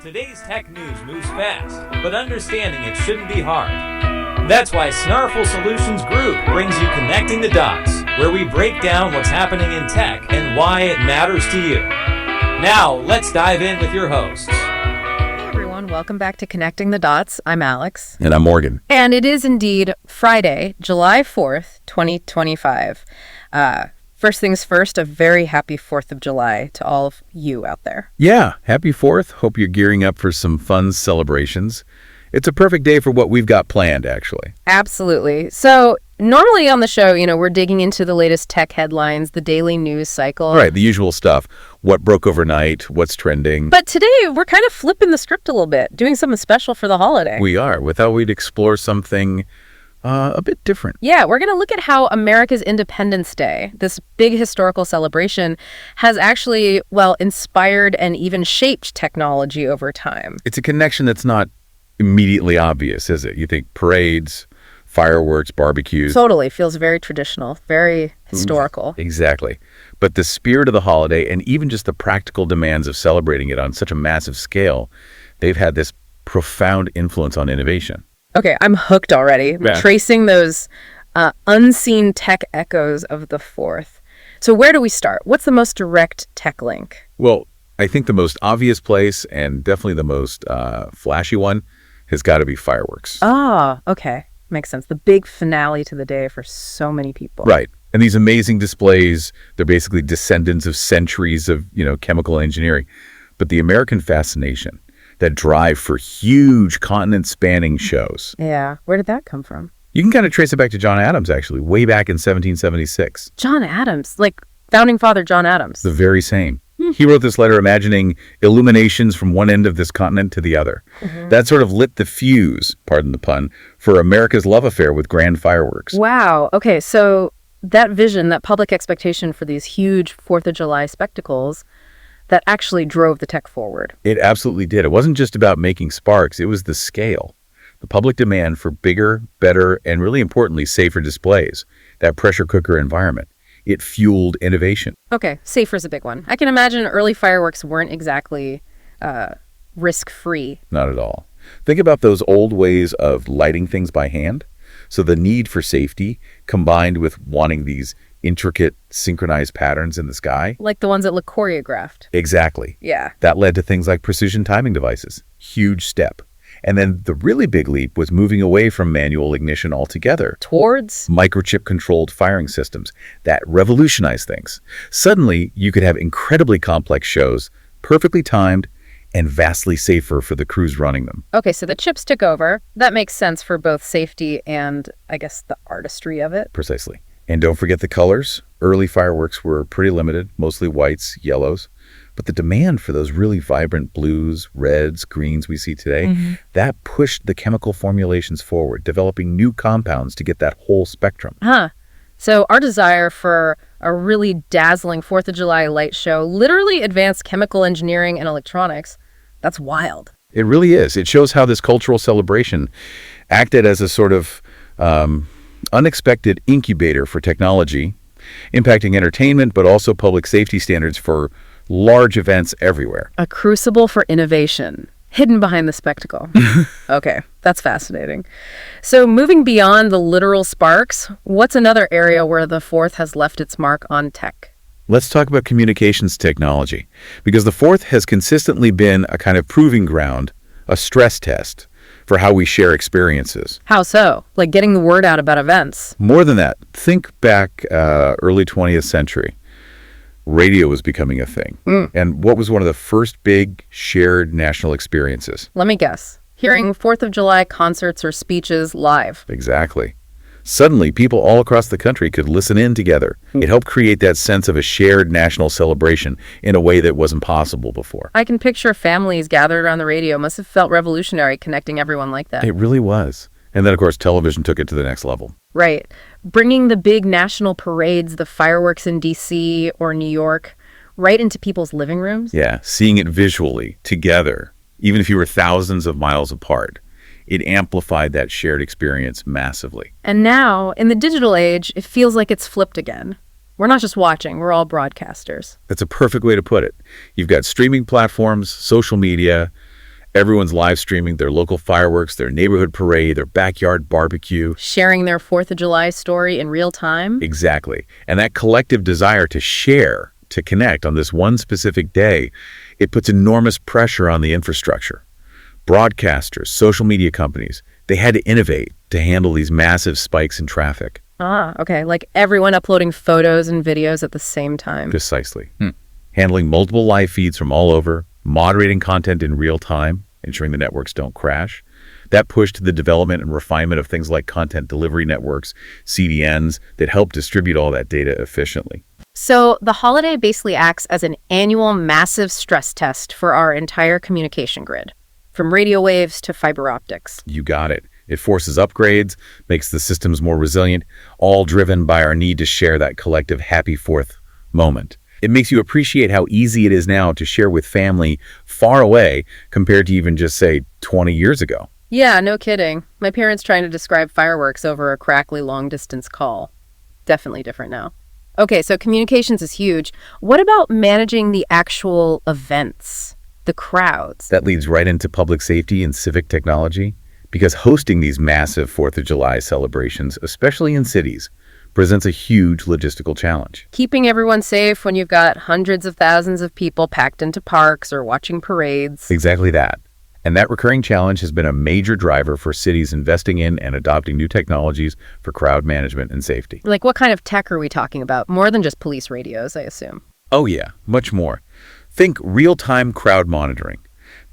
Today's tech news moves fast, but understanding it shouldn't be hard. That's why Snarful Solutions Group brings you Connecting the Dots, where we break down what's happening in tech and why it matters to you. Now, let's dive in with your hosts. Hey everyone, welcome back to Connecting the Dots. I'm Alex. And I'm Morgan. And it is indeed Friday, July 4th, 2025. First things first, a very happy 4th of July to all of you out there. Yeah, happy 4th. Hope you're gearing up for some fun celebrations. It's a perfect day for what we've got planned, actually. Absolutely. So normally on the show, we're digging into the latest tech headlines, the daily news cycle. Right, the usual stuff. What broke overnight, what's trending. But today, we're kind of flipping the script a little bit, doing something special for the holiday. We are. We thought we'd explore something a bit different. Yeah, we're going to look at how America's Independence Day, this big historical celebration, has actually, inspired and even shaped technology over time. It's a connection that's not immediately obvious, is it? You think parades, fireworks, barbecues. Totally. Feels very traditional, very historical. Exactly. But the spirit of the holiday and even just the practical demands of celebrating it on such a massive scale, they've had this profound influence on innovation. Okay, I'm hooked already. Yeah. Tracing those unseen tech echoes of the 4th. So where do we start? What's the most direct tech link? Well, I think the most obvious place and definitely the most flashy one has got to be fireworks. Ah, okay. Makes sense. The big finale to the day for so many people. Right. And these amazing displays, they're basically descendants of centuries of, chemical engineering. But the American fascination, that drive for huge continent-spanning shows. Yeah. Where did that come from? You can kind of trace it back to John Adams, actually, way back in 1776. John Adams, like founding father John Adams. The very same. He wrote this letter imagining illuminations from one end of this continent to the other. Mm-hmm. That sort of lit the fuse, pardon the pun, for America's love affair with grand fireworks. Wow. Okay, so that vision, that public expectation for these huge 4th of July spectacles, that actually drove the tech forward. It absolutely did. It wasn't just about making sparks. It was the scale. The public demand for bigger, better, and really importantly, safer displays. That pressure cooker environment. It fueled innovation. Okay, safer is a big one. I can imagine early fireworks weren't exactly risk-free. Not at all. Think about those old ways of lighting things by hand. So the need for safety combined with wanting these intricate, synchronized patterns in the sky. Like the ones that look choreographed. Exactly. Yeah. That led to things like precision timing devices. Huge step. And then the really big leap was moving away from manual ignition altogether. Towards? Microchip-controlled firing systems. That revolutionized things. Suddenly, you could have incredibly complex shows, perfectly timed, and vastly safer for the crews running them. Okay, so the chips took over. That makes sense for both safety and, I guess, the artistry of it. Precisely. And don't forget the colors. Early fireworks were pretty limited, mostly whites, yellows. But the demand for those really vibrant blues, reds, greens we see today, that pushed the chemical formulations forward, developing new compounds to get that whole spectrum. So our desire for a really dazzling 4th of July light show literally advanced chemical engineering and electronics. That's wild. It really is. It shows how this cultural celebration acted as a sort of unexpected incubator for technology, impacting entertainment, but also public safety standards for large events everywhere. A crucible for innovation, hidden behind the spectacle. Okay, that's fascinating. So moving beyond the literal sparks, what's another area where the 4th has left its mark on tech? Let's talk about communications technology, because the 4th has consistently been a kind of proving ground, a stress test for how we share experiences. How so? Like getting the word out about events? More than that, think back early 20th century. Radio was becoming a thing. And what was one of the first big shared national experiences? Let me guess. Hearing 4th of July concerts or speeches live. Exactly. Suddenly, people all across the country could listen in together. It helped create that sense of a shared national celebration in a way that wasn't possible before. I can picture families gathered around the radio. Must have felt revolutionary connecting everyone like that. It really was. And then, of course, television took it to the next level. Right. Bringing the big national parades, the fireworks in D.C. or New York, right into people's living rooms. Yeah, seeing it visually, together, even if you were thousands of miles apart. It amplified that shared experience massively. And now, in the digital age, it feels like it's flipped again. We're not just watching, we're all broadcasters. That's a perfect way to put it. You've got streaming platforms, social media, Everyone's live streaming their local fireworks, their neighborhood parade, their backyard barbecue. Sharing their 4th of July story in real time? Exactly. And that collective desire to share, to connect on this one specific day, it puts enormous pressure on the infrastructure. Broadcasters, social media companies, they had to innovate to handle these massive spikes in traffic. Ah, okay. Like everyone uploading photos and videos at the same time. Precisely. Handling multiple live feeds from all over, moderating content in real time, ensuring the networks don't crash. That pushed the development and refinement of things like content delivery networks, CDNs, that help distribute all that data efficiently. So the holiday basically acts as an annual massive stress test for our entire communication grid, from radio waves to fiber optics. You got it. It forces upgrades, makes the systems more resilient, all driven by our need to share that collective happy 4th moment. It makes you appreciate how easy it is now to share with family far away compared to even just, say, 20 years ago. Yeah, no kidding. My parents trying to describe fireworks over a crackly long-distance call. Definitely different now. Okay, so communications is huge. What about managing the actual events, the crowds? That leads right into public safety and civic technology, because hosting these massive 4th of July celebrations, especially in cities, presents a huge logistical challenge. Keeping everyone safe when you've got hundreds of thousands of people packed into parks or watching parades. Exactly that. And that recurring challenge has been a major driver for cities investing in and adopting new technologies for crowd management and safety. Like what kind of tech are we talking about? More than just police radios, I assume. Oh yeah, much more. Think real-time crowd monitoring.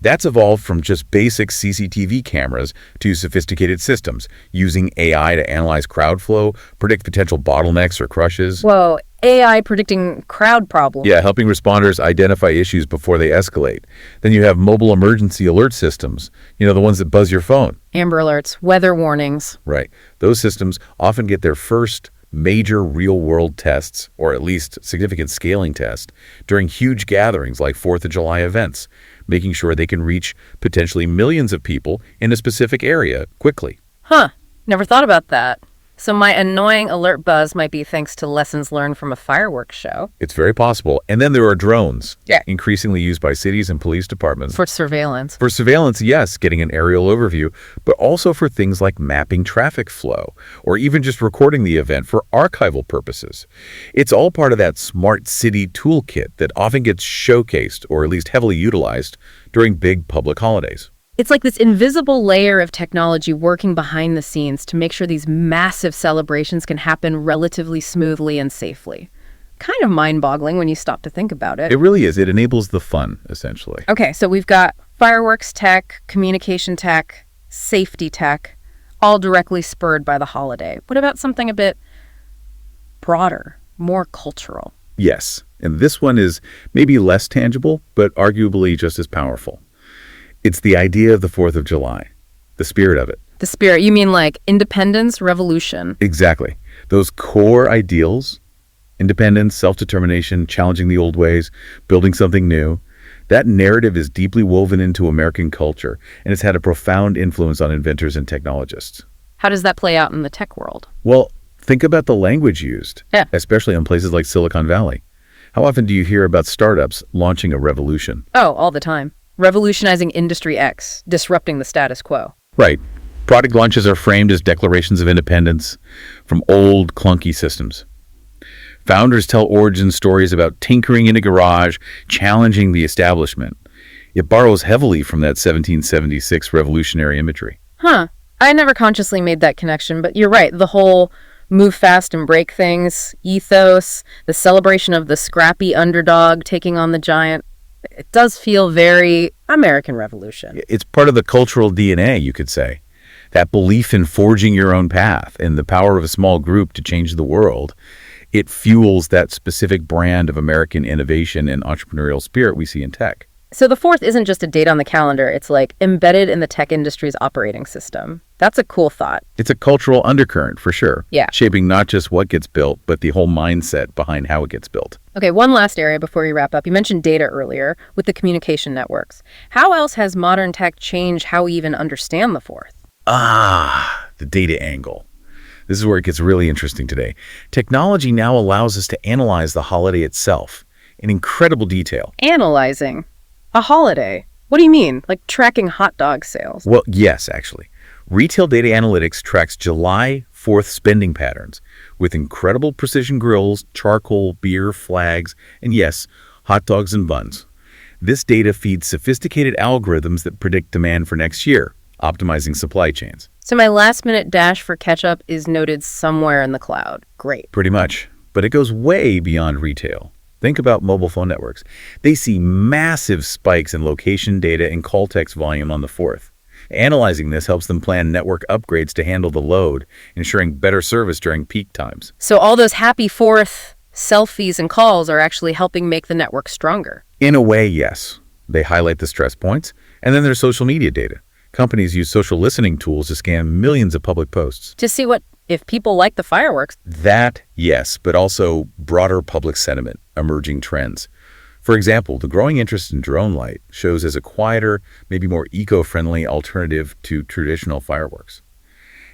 That's evolved from just basic CCTV cameras to sophisticated systems, using AI to analyze crowd flow, predict potential bottlenecks or crushes. Whoa, AI predicting crowd problems. Yeah, helping responders identify issues before they escalate. Then you have mobile emergency alert systems, the ones that buzz your phone. Amber alerts, weather warnings. Right. Those systems often get their first major real-world tests, or at least significant scaling tests, during huge gatherings like 4th of July events, making sure they can reach potentially millions of people in a specific area quickly. Huh, never thought about that. So my annoying alert buzz might be thanks to lessons learned from a fireworks show. It's very possible. And then there are drones, Yeah. increasingly used by cities and police departments. For surveillance. For surveillance, yes, getting an aerial overview, but also for things like mapping traffic flow, or even just recording the event for archival purposes. It's all part of that smart city toolkit that often gets showcased, or at least heavily utilized, during big public holidays. It's like this invisible layer of technology working behind the scenes to make sure these massive celebrations can happen relatively smoothly and safely. Kind of mind-boggling when you stop to think about it. It really is. It enables the fun, essentially. Okay, so we've got fireworks tech, communication tech, safety tech, all directly spurred by the holiday. What about something a bit broader, more cultural? Yes, and this one is maybe less tangible, but arguably just as powerful. It's the idea of the 4th of July, the spirit of it. The spirit, you mean like independence, revolution? Exactly. Those core ideals, independence, self-determination, challenging the old ways, building something new, that narrative is deeply woven into American culture, and it's had a profound influence on inventors and technologists. How does that play out in the tech world? Well, think about the language used, Yeah. especially in places like Silicon Valley. How often do you hear about startups launching a revolution? Oh, all the time. Revolutionizing Industry X, disrupting the status quo. Right. Product launches are framed as declarations of independence from old, clunky systems. Founders tell origin stories about tinkering in a garage, challenging the establishment. It borrows heavily from that 1776 revolutionary imagery. Huh. I never consciously made that connection, but you're right. The whole move fast and break things, ethos, the celebration of the scrappy underdog taking on the giant. It does feel very American Revolution. It's part of the cultural DNA, you could say. That belief in forging your own path and the power of a small group to change the world, it fuels that specific brand of American innovation and entrepreneurial spirit we see in tech. So the 4th isn't just a date on the calendar. It's like embedded in the tech industry's operating system. That's a cool thought. It's a cultural undercurrent, for sure. Yeah. Shaping not just what gets built, but the whole mindset behind how it gets built. Okay, one last area before we wrap up. You mentioned data earlier with the communication networks. How else has modern tech changed how we even understand the 4th? The data angle. This is where it gets really interesting today. Technology now allows us to analyze the holiday itself in incredible detail. Analyzing a holiday. What do you mean? Like tracking hot dog sales? Well, yes, actually. Retail data analytics tracks July 4th spending patterns with incredible precision grills, charcoal, beer, flags, and yes, hot dogs and buns. This data feeds sophisticated algorithms that predict demand for next year, optimizing supply chains. So my last-minute dash for ketchup is noted somewhere in the cloud. Great. Pretty much. But it goes way beyond retail. Think about mobile phone networks. They see massive spikes in location data and call text volume on the 4th. Analyzing this helps them plan network upgrades to handle the load, ensuring better service during peak times. So all those happy 4th selfies and calls are actually helping make the network stronger. In a way, yes. They highlight the stress points, and then there's social media data. Companies use social listening tools to scan millions of public posts. To see if people like the fireworks. That, yes, but also broader public sentiment, emerging trends. For example, the growing interest in drone light shows as a quieter, maybe more eco-friendly alternative to traditional fireworks.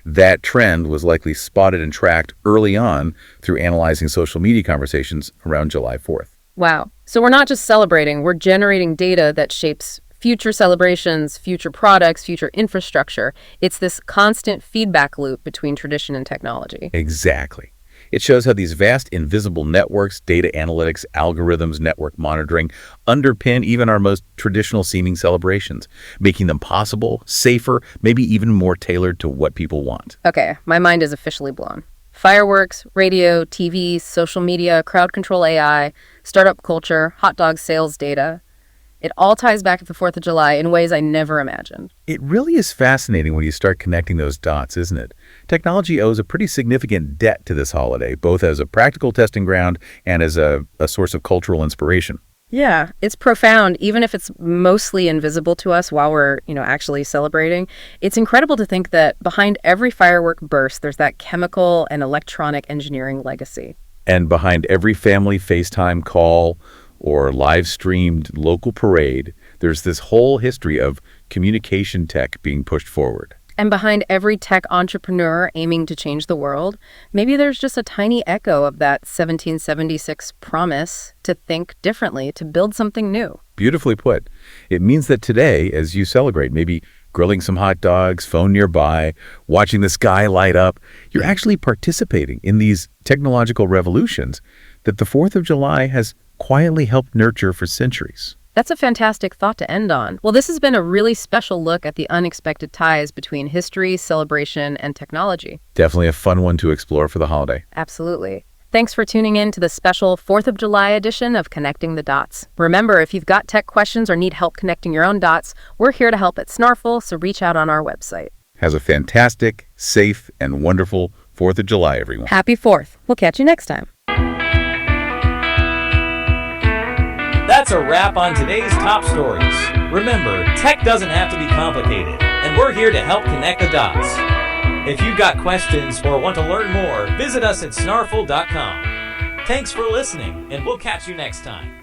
That trend was likely spotted and tracked early on through analyzing social media conversations around July 4th. Wow. So we're not just celebrating, we're generating data that shapes future celebrations, future products, future infrastructure. It's this constant feedback loop between tradition and technology. Exactly. It shows how these vast invisible networks, data analytics, algorithms, network monitoring underpin even our most traditional seeming celebrations, making them possible, safer, maybe even more tailored to what people want. Okay, my mind is officially blown. Fireworks, radio, TV, social media, crowd control AI, startup culture, hot dog sales data. It all ties back to the 4th of July in ways I never imagined. It really is fascinating when you start connecting those dots, isn't it? Technology owes a pretty significant debt to this holiday, both as a practical testing ground and as a source of cultural inspiration. Yeah, it's profound, even if it's mostly invisible to us while we're, actually celebrating. It's incredible to think that behind every firework burst, there's that chemical and electronic engineering legacy. And behind every family FaceTime call or live-streamed local parade, there's this whole history of communication tech being pushed forward. And behind every tech entrepreneur aiming to change the world, maybe there's just a tiny echo of that 1776 promise to think differently, to build something new. Beautifully put. It means that today, as you celebrate, maybe grilling some hot dogs, phone nearby, watching the sky light up, you're actually participating in these technological revolutions that the 4th of July has quietly helped nurture for centuries. That's a fantastic thought to end on. Well, this has been a really special look at the unexpected ties between history, celebration, and technology. Definitely a fun one to explore for the holiday. Absolutely. Thanks for tuning in to the special 4th of July edition of Connecting the Dots. Remember, if you've got tech questions or need help connecting your own dots, we're here to help at Snarful, so reach out on our website. Have a fantastic, safe, and wonderful 4th of July, everyone. Happy 4th. We'll catch you next time. That's a wrap on today's top stories. Remember, tech doesn't have to be complicated, and we're here to help connect the dots. If you've got questions or want to learn more, visit us at snarful.com. Thanks for listening, and we'll catch you next time.